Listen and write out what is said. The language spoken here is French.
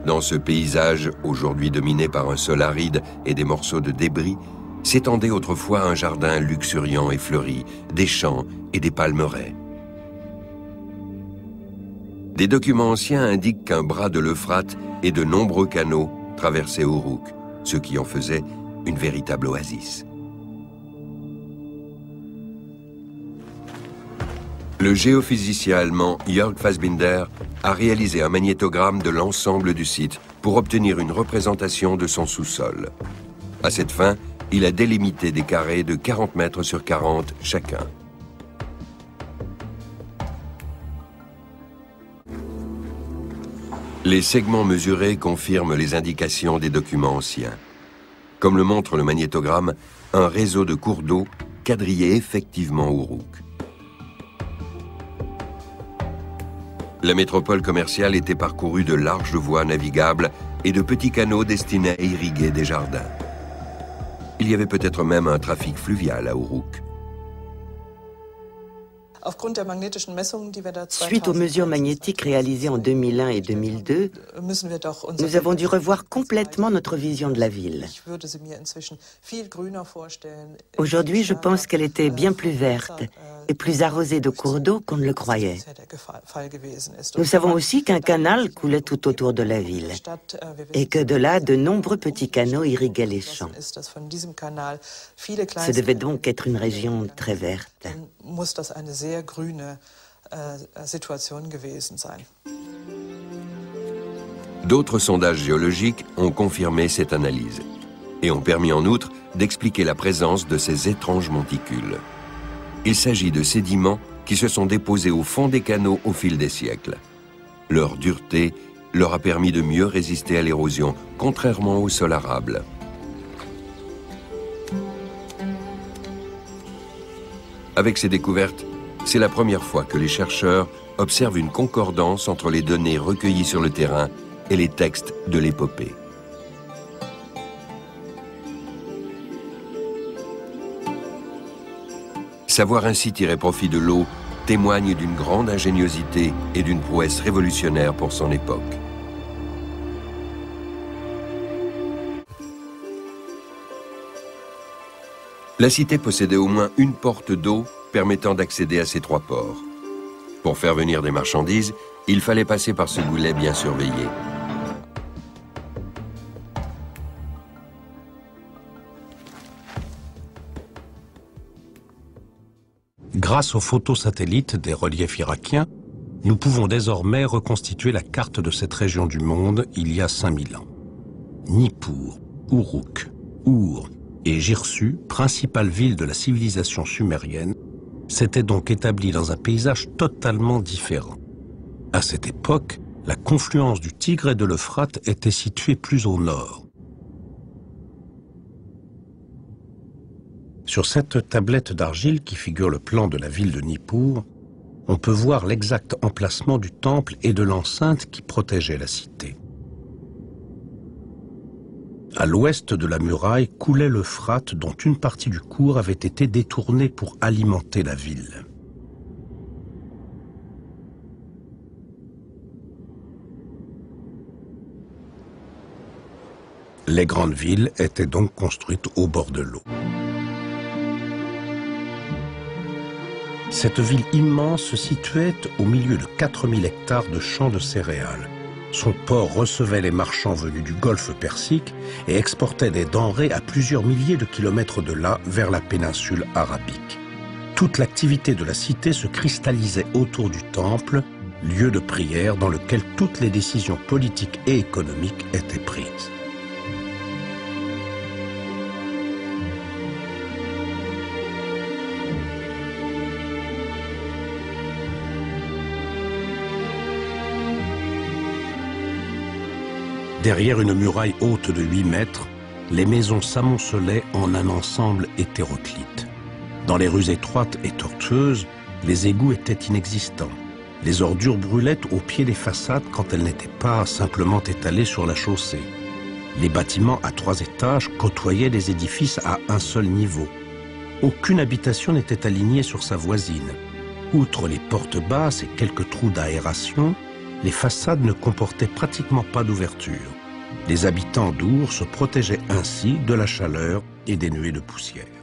Dans ce paysage, aujourd'hui dominé par un sol aride et des morceaux de débris, s'étendait autrefois un jardin luxuriant et fleuri, des champs et des palmeraies. Des documents anciens indiquent qu'un bras de l'Euphrate et de nombreux canaux traversaient Uruk, ce qui en faisait une véritable oasis. Le géophysicien allemand Jörg Fassbinder a réalisé un magnétogramme de l'ensemble du site pour obtenir une représentation de son sous-sol. À cette fin, il a délimité des carrés de 40 mètres sur 40 chacun. Les segments mesurés confirment les indications des documents anciens. Comme le montre le magnétogramme, un réseau de cours d'eau quadrillait effectivement Uruk. La métropole commerciale était parcourue de larges voies navigables et de petits canaux destinés à irriguer des jardins. Il y avait peut-être même un trafic fluvial à Uruk. Suite aux mesures magnétiques réalisées en 2001 et 2002, nous avons dû revoir complètement notre vision de la ville. Aujourd'hui, je pense qu'elle était bien plus verte et plus arrosée de cours d'eau qu'on ne le croyait. Nous savons aussi qu'un canal coulait tout autour de la ville et que de là, de nombreux petits canaux irriguaient les champs. Ce devait donc être une région très verte. D'autres sondages géologiques ont confirmé cette analyse et ont permis en outre d'expliquer la présence de ces étranges monticules. Il s'agit de sédiments qui se sont déposés au fond des canaux au fil des siècles. Leur dureté leur a permis de mieux résister à l'érosion, contrairement au sol arable. Avec ces découvertes, c'est la première fois que les chercheurs observent une concordance entre les données recueillies sur le terrain et les textes de l'épopée. Savoir ainsi tirer profit de l'eau témoigne d'une grande ingéniosité et d'une prouesse révolutionnaire pour son époque. La cité possédait au moins une porte d'eau permettant d'accéder à ces trois ports. Pour faire venir des marchandises, il fallait passer par ce goulet bien surveillé. Grâce aux photos satellites des reliefs irakiens, nous pouvons désormais reconstituer la carte de cette région du monde il y a 5000 ans. Nippur, Uruk, Ur et Girsu, principales villes de la civilisation sumérienne, s'étaient donc établies dans un paysage totalement différent. À cette époque, la confluence du Tigre et de l'Euphrate était située plus au nord. Sur cette tablette d'argile qui figure le plan de la ville de Nippur, on peut voir l'exact emplacement du temple et de l'enceinte qui protégeait la cité. À l'ouest de la muraille coulait l'Euphrate dont une partie du cours avait été détournée pour alimenter la ville. Les grandes villes étaient donc construites au bord de l'eau. Cette ville immense se situait au milieu de 4000 hectares de champs de céréales. Son port recevait les marchands venus du golfe Persique et exportait des denrées à plusieurs milliers de kilomètres de là vers la péninsule arabique. Toute l'activité de la cité se cristallisait autour du temple, lieu de prière dans lequel toutes les décisions politiques et économiques étaient prises. Derrière une muraille haute de 8 mètres, les maisons s'amoncelaient en un ensemble hétéroclite. Dans les rues étroites et tortueuses, les égouts étaient inexistants. Les ordures brûlaient au pied des façades quand elles n'étaient pas simplement étalées sur la chaussée. Les bâtiments à 3 étages côtoyaient les édifices à un seul niveau. Aucune habitation n'était alignée sur sa voisine. Outre les portes basses et quelques trous d'aération, les façades ne comportaient pratiquement pas d'ouverture. Les habitants d'Our se protégeaient ainsi de la chaleur et des nuées de poussière.